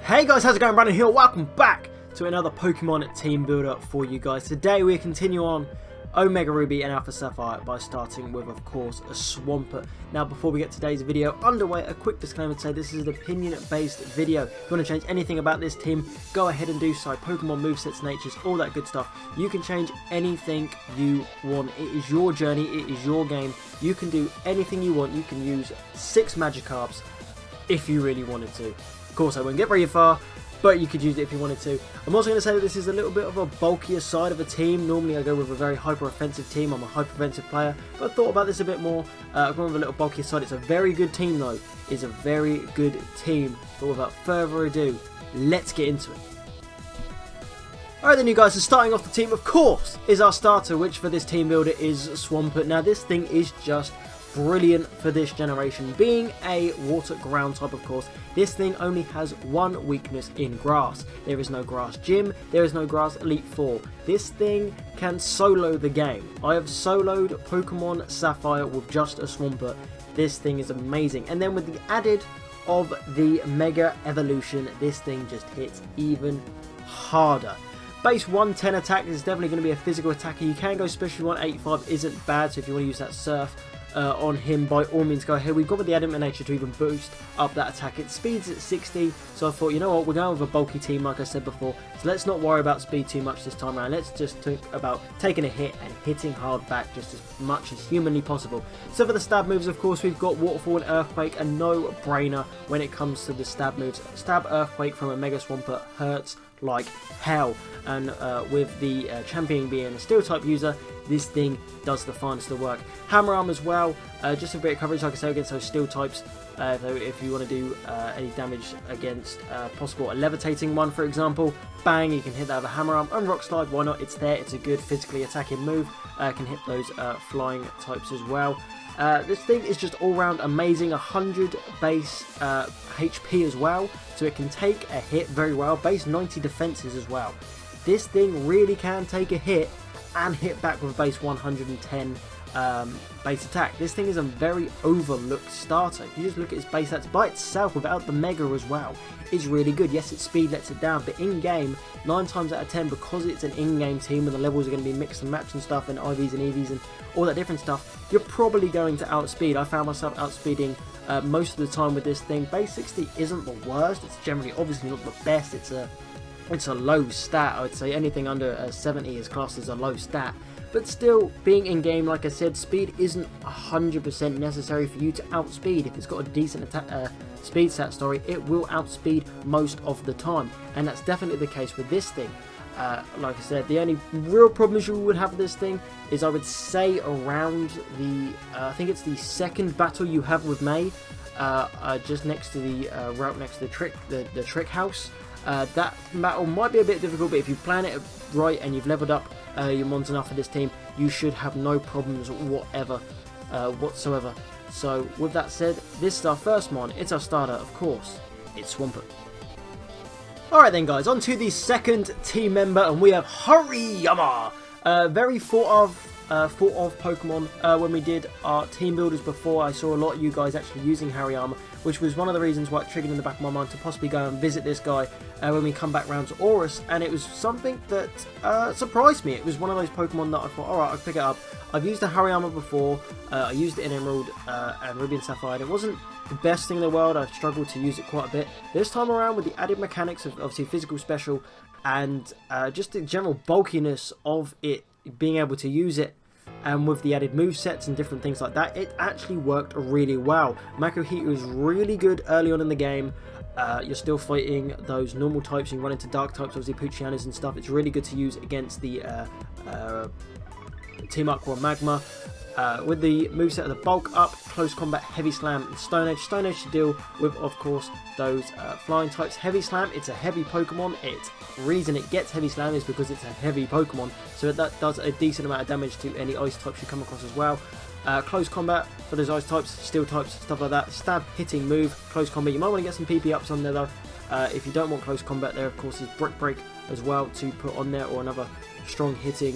Hey guys, how's it going? Brandon here. Welcome back to another Pokemon team builder for you guys. Today we continue on Omega Ruby and Alpha Sapphire by starting with, of course, a Swampert. Now, before we get today's video underway, a quick disclaimer to say this is an opinion-based video. If you want to change anything about this team, go ahead and do so. Pokemon movesets, natures, all that good stuff. You can change anything you want. It is your journey. It is your game. You can do anything you want. You can use 6 Magikarps if you really wanted to. Of course, I won't get very far, but you could use it if you wanted to. I'm also going to say that this is a little bit of a bulkier side of a team. Normally I go with a very hyper-offensive team. I'm a hyper-offensive player, but I thought about this a bit more. I've gone with a little bulkier side. It's a very good team though. It's a very good team. But without further ado, let's get into it. Alright then you guys, so starting off the team, of course, is our starter, which for this team builder is Swampert. Now this thing is just brilliant for this generation. Being a water ground type, of course, this thing only has one weakness in grass. There is no grass gym, there is no grass elite 4. This thing can solo the game. I have soloed Pokemon Sapphire with just a Swampert. This thing is amazing. And then with the added of the Mega Evolution, this thing just hits even harder. Base 110 attack is definitely going to be a physical attacker. You can go special 185, isn't bad, so if you want to use that Surf on him, by all means go ahead. We've got with the Adamant Nature to even boost up that attack. Its speed's at 60, so I thought, you know what, we're going with a bulky team like I said before, so let's not worry about speed too much this time around. Let's just think about taking a hit and hitting hard back just as much as humanly possible. So for the stab moves, of course, we've got Waterfall and Earthquake, a no-brainer when it comes to the stab moves. Stab Earthquake from a Mega Swampert hurts like hell, and with the champion being a steel type user, this thing does the finest of work. Hammer Arm as well, just a bit of coverage like I say against those steel types. So if you want to do any damage against possible a levitating one, for example, bang, you can hit that with a Hammer Arm. And Rock Slide, why not? It's there, it's a good physically attacking move, can hit those flying types as well. This thing is just all round amazing. 100 base HP as well, so it can take a hit very well. Base 90 defenses as well. This thing really can take a hit and hit back with a base 110 base attack. This thing is a very overlooked starter. If you just look at its base stats by itself without the Mega as well, it's really good. Yes, its speed lets it down, but in game, 9 times out of 10, because it's an in-game team and the levels are going to be mixed and matched and stuff, and IVs and EVs and all that different stuff, you're probably going to outspeed. I found myself outspeeding most of the time with this thing. Base 60 isn't the worst. It's generally obviously not the best. It's a low stat. I would say anything under 70 is classed as a low stat. But still, being in game, like I said, speed isn't 100% necessary for you to outspeed. If it's got a decent speed stat story, it will outspeed most of the time, and that's definitely the case with this thing. Like I said, the only real problems you would have with this thing is, I would say, around the I think it's the second battle you have with May, just next to the route next to the trick house. That battle might be a bit difficult, but if you plan it right and you've leveled up your mons enough for this team, you should have no problems whatsoever. So with that said, this is our first mon. It's our starter, of course. It's Swampert. Alright then guys, on to the second team member, and we have Hariyama. Very thought of Pokemon. When we did our team builders before, I saw a lot of you guys actually using Hariyama, which was one of the reasons why it triggered in the back of my mind to possibly go and visit this guy when we come back round to Aurus, and it was something that surprised me. It was one of those Pokemon that I thought, alright, I'll pick it up. I've used the Hariyama before, I used it in Emerald and Ruby and Sapphire, and it wasn't the best thing in the world. I've struggled to use it quite a bit. This time around, with the added mechanics of obviously physical special and just the general bulkiness of it, being able to use it, and with the added movesets and different things like that, it actually worked really well. Makuhita was really good early on in the game. You're still fighting those normal types, you run into dark types, obviously Puchianas and stuff. It's really good to use against the Team Aqua Magma. With the moveset of the Bulk Up, Close Combat, Heavy Slam, and Stone Edge. Stone Edge to deal with, of course, those flying types. Heavy Slam, it's a heavy Pokemon. The reason it gets Heavy Slam is because it's a heavy Pokemon, so that does a decent amount of damage to any ice types you come across as well. Close Combat for those ice types, steel types, stuff like that. Stab, hitting, move, Close Combat. You might want to get some PP ups on there though. If you don't want Close Combat, there of course is Brick Break as well to put on there, or another strong hitting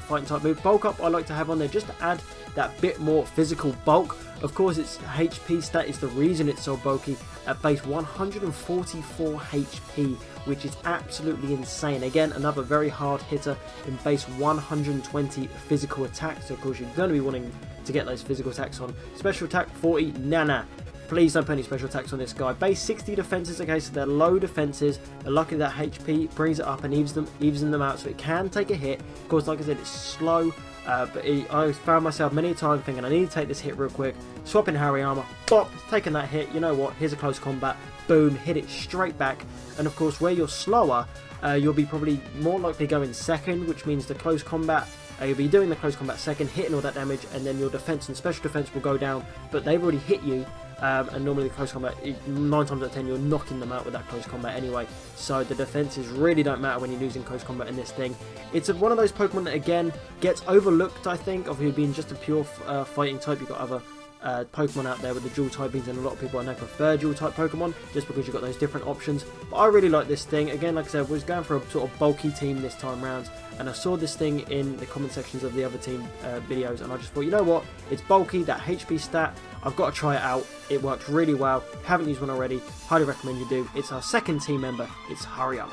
fighting type move. Bulk Up I like to have on there just to add that bit more physical bulk. Of course, its HP stat is the reason it's so bulky at base 144 HP, which is absolutely insane. Again, another very hard hitter in base 120 physical attack. So of course you're going to be wanting to get those physical attacks on. Special attack 40, nana. Please don't put any special attacks on this guy. Base 60 defenses, okay, so they're low defenses. But luckily that HP brings it up and evens them out, so it can take a hit. Of course, like I said, it's slow. I found myself many a time thinking I need to take this hit real quick. Swapping Hariyama, bop, taking that hit. You know what? Here's a close combat. Boom, hit it straight back. And of course, where you're slower, you'll be probably more likely going second, which means the close combat. You'll be doing the close combat second, hitting all that damage, and then your defense and special defense will go down. But they've already hit you. And normally the close combat, 9 times out of 10 you're knocking them out with that close combat anyway, so the defenses really don't matter when you're losing close combat in this thing. It's one of those Pokemon that again gets overlooked, I think, of being just a pure fighting type. You've got other Pokemon out there with the dual typings, and a lot of people I know prefer dual type Pokemon just because you've got those different options. But I really like this thing. Again, like I said, I was going for a sort of bulky team this time round, and I saw this thing in the comment sections of the other team videos, and I just thought, you know what, it's bulky, that HP stat, I've got to try it out. It works really well. Haven't used one already, highly recommend you do. It's our second team member, it's Hariyama.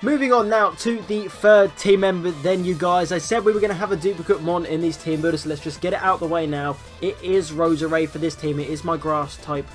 Moving on now to the third team member then, you guys. I said we were going to have a duplicate mon in these team builders, so let's just get it out of the way now. It is Roserade for this team. It is my grass type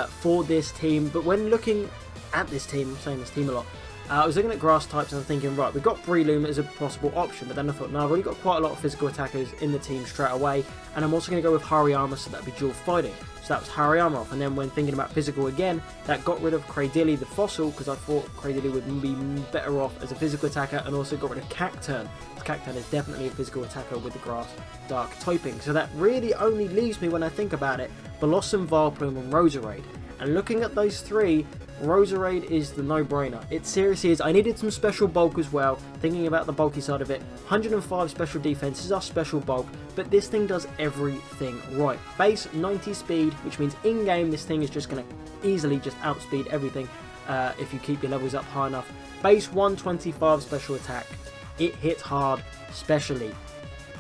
for this team. But when looking at this team, I'm saying this team a lot, I was looking at grass types and I'm thinking, right, we've got Breloom as a possible option, but then I thought, no, I've already got quite a lot of physical attackers in the team straight away, and I'm also going to go with Hariyama, so that'd be dual fighting. So that was Hariyama off, and then when thinking about physical again, that got rid of Cradily the fossil, because I thought Cradily would be better off as a physical attacker, and also got rid of Cacturn. Cacturn is definitely a physical attacker with the grass dark typing, so that really only leaves me, when I think about it, Blossom, Vileplume and Roserade. And looking at those three, Roserade is the no-brainer. It seriously is. I needed some special bulk as well, thinking about the bulky side of it. 105 special defense is our special bulk, but this thing does everything right. Base 90 speed, which means in-game this thing is just going to easily just outspeed everything if you keep your levels up high enough. Base 125 special attack. It hits hard, specially.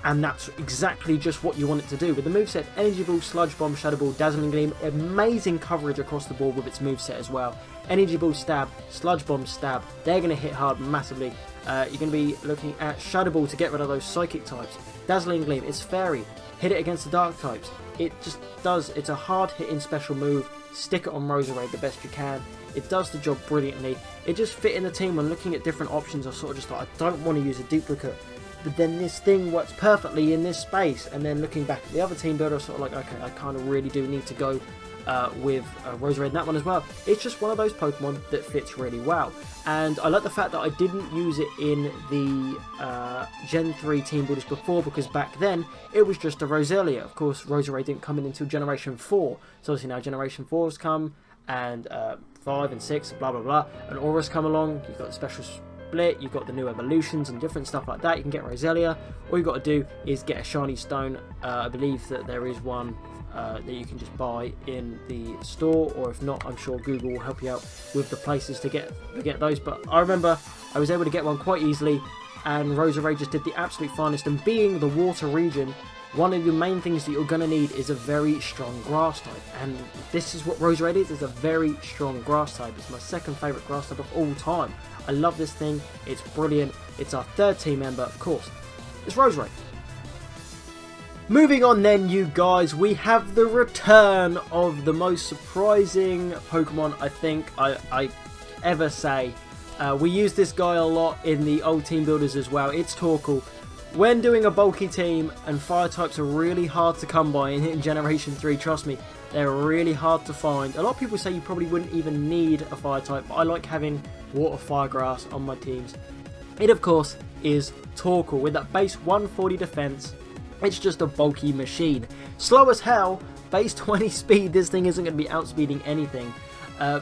And that's exactly just what you want it to do. With the moveset, Energy Ball, Sludge Bomb, Shadow Ball, Dazzling Gleam, amazing coverage across the board with its moveset as well. Energy Ball, Stab, Sludge Bomb, Stab, they're going to hit hard massively. You're going to be looking at Shadow Ball to get rid of those Psychic types. Dazzling Gleam, it's Fairy, hit it against the Dark types. It just does, it's a hard hitting special move, stick it on Roserade the best you can. It does the job brilliantly. It just fit in the team. When looking at different options, I sort of just thought, I don't want to use a duplicate. But then this thing works perfectly in this space, and then looking back at the other team builder, I sort of like, okay, I kind of really do need to go with Roserade in that one as well. It's just one of those Pokemon that fits really well, and I like the fact that I didn't use it in the Gen 3 team builders before, because back then it was just a Roselia. Of course, Roserade didn't come in until Generation 4, so obviously now Generation 4 has come, and 5 and 6, blah blah blah, and Aura's come along. You've got the special split, you've got the new evolutions and different stuff like that. You can get Roselia. All you've got to do is get a shiny stone. I believe that there is one that you can just buy in the store, or if not, I'm sure Google will help you out with the places to get those. But I remember I was able to get one quite easily, and Roserade just did the absolute finest. And being the water region, one of the main things that you're going to need is a very strong grass type, and this is what Roserade is a very strong grass type. It's my second favourite grass type of all time. I love this thing, it's brilliant. It's our third team member, of course. It's Roserade. Moving on then, you guys, we have the return of the most surprising Pokemon I think I ever say. We use this guy a lot in the old team builders as well. It's Torkoal. When doing a bulky team, and fire types are really hard to come by in Generation 3, trust me, they're really hard to find. A lot of people say you probably wouldn't even need a fire type, but I like having water, fire, grass on my teams. It, of course, is Torkoal with that base 140 defense. It's just a bulky machine. Slow as hell, base 20 speed, this thing isn't going to be outspeeding anything.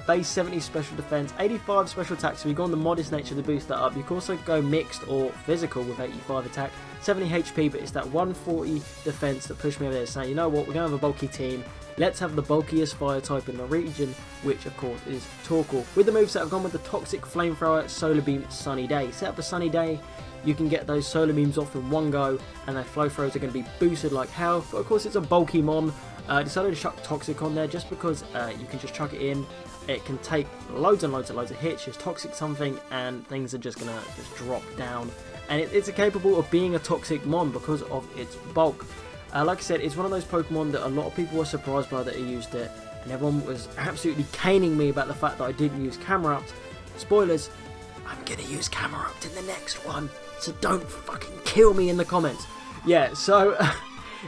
Base 70 special defense, 85 special attack, so you go on the modest nature to boost that up. You can also go mixed or physical with 85 attack, 70 HP, but it's that 140 defense that pushed me over there, saying, you know what, we're going to have a bulky team. Let's have the bulkiest fire type in the region, which of course is Torkoal. With the moveset, I've gone with the Toxic Flamethrower, Solar Beam, Sunny Day. Set up a Sunny Day, you can get those solar beams off in one go, and their flow throws are going to be boosted like hell. But of course, it's a bulky mon. I decided to chuck Toxic on there just because you can just chuck it in. It can take loads and loads and loads of hits, just Toxic something, and things are just going to just drop down. And it's capable of being a Toxic mon because of its bulk. Like I said, it's one of those Pokemon that a lot of people were surprised by that I used it, and everyone was absolutely caning me about the fact that I didn't use Camera Ups. Spoilers, I'm going to use Camera Ups in the next one, so don't fucking kill me in the comments. Yeah, so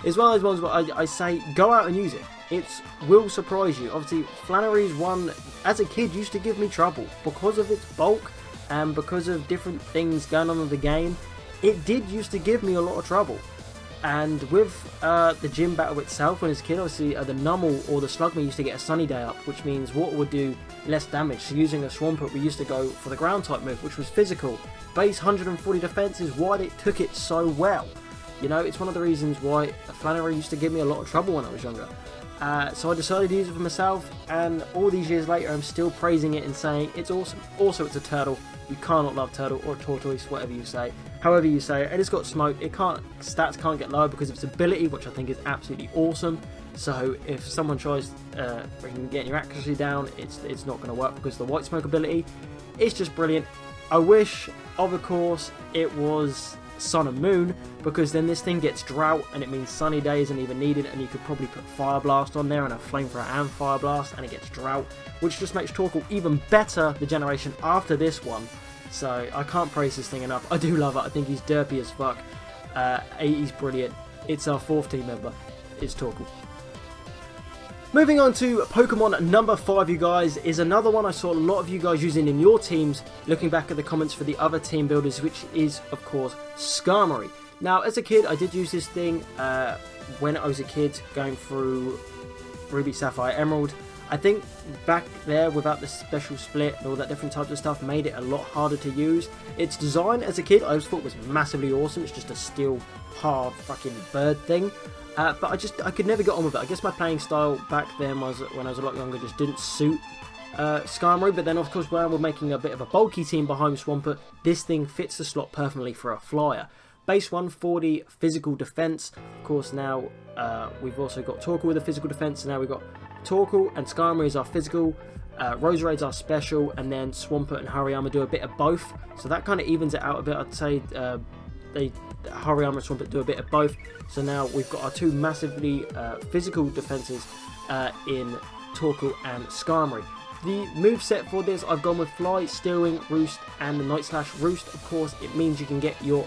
it's one of those ones where I say go out and use it. It will surprise you. Obviously, Flannery's one, as a kid, used to give me trouble because of its bulk and because of different things going on in the game. It did used to give me a lot of trouble. And with the gym battle itself, when I was a kid, obviously the Numel or the Slugma used to get a Sunny Day up, which means water would do less damage. So using a Swampert, we used to go for the ground type move, which was physical. Base 140 defense is why it took it so well. You know, it's one of the reasons why Flannery used to give me a lot of trouble when I was younger. So I decided to use it for myself, and all these years later I'm still praising it and saying it's awesome. Also, it's a turtle. You cannot love turtle or tortoise, whatever you say, however you say it. And it's got smoke. Stats can't get lower because of its ability, which I think is absolutely awesome. So if someone tries getting your accuracy down, it's not going to work because of the white smoke ability. It's just brilliant. I wish, of course, it was Sun and Moon, because then this thing gets drought and it means Sunny Day isn't even needed, and you could probably put Fire Blast on there and a Flamethrower and Fire Blast, and it gets drought, which just makes Torkoal even better the generation after this one. So I can't praise this thing enough. I do love it. I think he's derpy as fuck. He's brilliant. It's our 4th team member. It's Torkoal. Moving on to Pokemon number 5, you guys, is another one I saw a lot of you guys using in your teams, looking back at the comments for the other team builders, which is, of course, Skarmory. Now, as a kid, I did use this thing when I was a kid going through Ruby, Sapphire, Emerald. I think back there, without the special split and all that different types of stuff, made it a lot harder to use. Its design, as a kid, I always thought was massively awesome. It's just a steel, hard, fucking bird thing. But I could never get on with it. I guess my playing style back then when I was a lot younger just didn't suit Skarmory. But then, of course, when we're making a bit of a bulky team behind Swampert, this thing fits the slot perfectly for a flyer. Base 140 physical defense. Of course, now we've also got Torkoal with a physical defense. So now we've got Torkoal and Skarmory as our physical. Roserade's our special, and then Swampert and Hariyama do a bit of both. So that kind of evens it out a bit. I'd say Hariyama and Swampert do a bit of both. So now we've got our two massively physical defenses in Torkoal and Skarmory. The moveset for this, I've gone with Fly, Steel Wing, Roost, and the Night Slash. Roost, of course, it means you can get your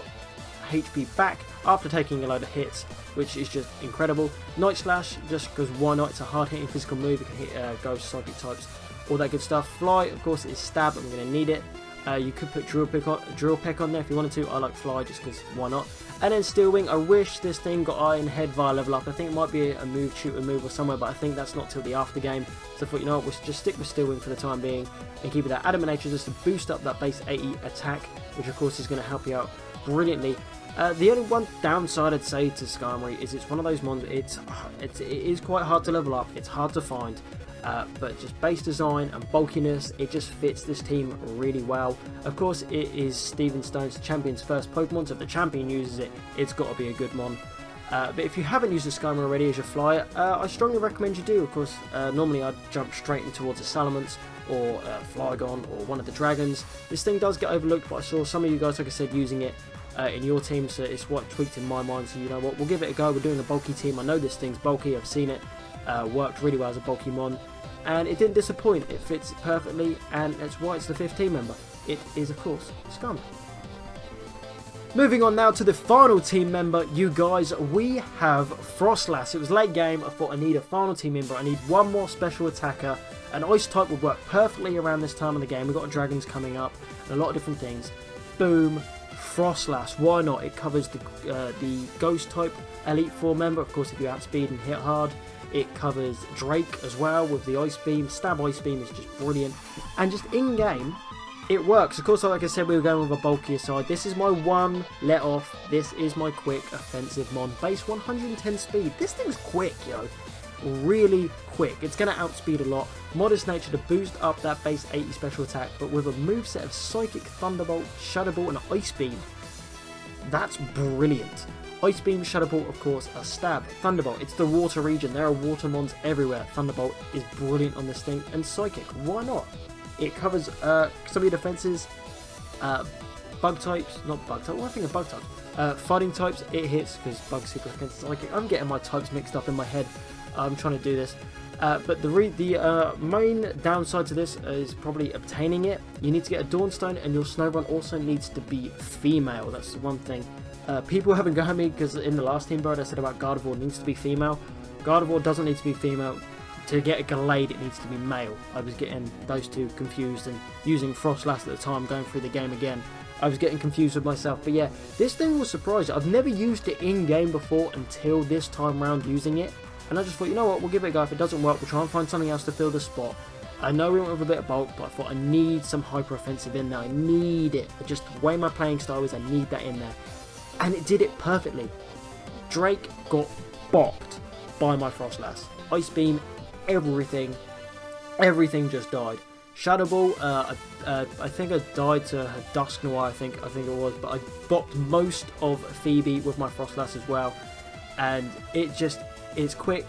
HP back after taking a load of hits, which is just incredible. Night Slash, just because why not? It's a hard hitting physical move. You can hit ghost, psychic types, all that good stuff. Fly, of course, is stab. I'm going to need it. You could put Drill Peck on there if you wanted to. I like Fly just because why not? And then Steel Wing, I wish this thing got Iron Head via level up. I think it might be a move, shooter move or somewhere, but I think that's not till the after game. So I thought, you know what, we'll just stick with Steel Wing for the time being and keep it at Adamant Nature just to boost up that base 80 attack, which of course is going to help you out brilliantly. The only one downside I'd say to Skarmory is it's one of those mons, it is quite hard to level up, it's hard to find. But just base design and bulkiness, it just fits this team really well. Of course, it is Steven Stone's champion's first Pokemon, so if the champion uses it, it's got to be a good mon. But if you haven't used the Skarmory already as your flyer, I strongly recommend you do. Of course, normally I'd jump straight in towards a Salamence or Flygon or one of the dragons. This thing does get overlooked, but I saw some of you guys, like I said, using it in your team, so it's what tweaked in my mind. So you know what, we'll give it a go. We're doing a bulky team. I know this thing's bulky, I've seen it. Worked really well as a bulky mon, and it didn't disappoint. It fits perfectly, and that's why it's the 5th team member. It is, of course, Skarmory. Moving on now to the final team member, you guys, we have Froslass. It was late game, I thought I need a final team member, I need one more special attacker. An ice type would work perfectly around this time of the game. We've got dragons coming up, and a lot of different things. Boom, Froslass, why not? It covers the ghost type Elite Four member. Of course, if you outspeed and hit hard, It covers Drake as well with the Ice Beam. Stab Ice Beam is just brilliant. And just in-game, it works. Of course, like I said, we were going with a bulkier side. This is my one let off. This is my quick offensive mon. Base 110 speed. This thing's quick, yo. Really quick. It's going to outspeed a lot. Modest nature to boost up that base 80 special attack, but with a moveset of Psychic, Thunderbolt, Shadow Ball, and Ice Beam. That's brilliant. Ice Beam, Shadow Ball, of course, a Stab, Thunderbolt. It's the water region. There are water mons everywhere. Thunderbolt is brilliant on this thing. And Psychic, why not? It covers some of your defenses, bug types, not bug types, what am I thinking of bug types? Fighting types, it hits because bug super against Psychic. I'm getting my types mixed up in my head. I'm trying to do this. But the main downside to this is probably obtaining it. You need to get a Dawnstone, and your Snorunt also needs to be female. That's the one thing. People haven't got me because in the last team build I said about Gardevoir needs to be female. Gardevoir doesn't need to be female. To get a Gallade, it needs to be male. I was getting those two confused, and using Froslass at the time, going through the game again, I was getting confused with myself. But yeah, this thing was surprising. I've never used it in-game before until this time round using it. And I just thought, you know what, we'll give it a go. If it doesn't work, we'll try and find something else to fill the spot. I know we went with a bit of bulk, but I thought I need some hyper offensive in there. I need it. Just the way my playing style is, I need that in there. And it did it perfectly. Drake got bopped by my Froslass. Ice Beam, everything just died. Shadow Ball, I think I died to her Dusknoir, I think it was, but I bopped most of Phoebe with my Froslass as well. And it's quick,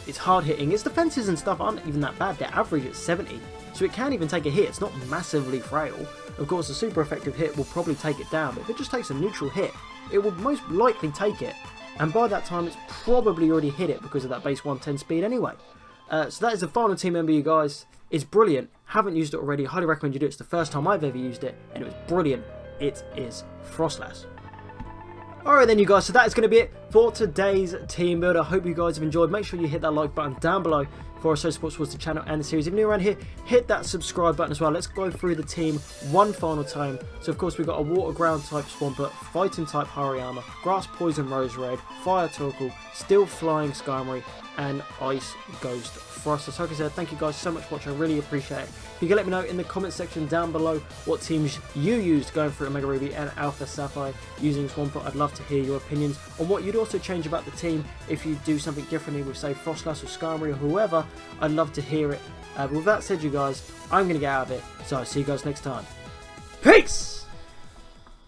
it's hard hitting, its defenses and stuff aren't even that bad, they're average at 70, so it can even take a hit, it's not massively frail. Of course a super effective hit will probably take it down, but if it just takes a neutral hit, it will most likely take it, and by that time it's probably already hit it because of that base 110 speed anyway. So that is the final team member, you guys. It's brilliant, haven't used it already, highly recommend you do it. It's the first time I've ever used it, and it was brilliant. It is Froslass. Alright then you guys, so that is going to be it for today's team builder. I hope you guys have enjoyed. Make sure you hit that like button down below for our show support towards the channel and the series. If you're new around here, hit that subscribe button as well. Let's go through the team one final time. So of course we've got a water ground type Swampert, fighting type Hariyama, grass poison Roserade, fire Torkoal, steel flying Skarmory, and ice ghost Froslass. So like I said, thank you guys so much for watching, I really appreciate it. You can let me know in the comment section down below what teams you used going through Omega Ruby and Alpha Sapphire using Swampert. I'd love to hear your opinions on what you'd also change about the team if you do something differently with, say, Froslass or Skarmory or whoever. I'd love to hear it. But with that said, you guys, I'm going to get out of it, so I'll see you guys next time. Peace!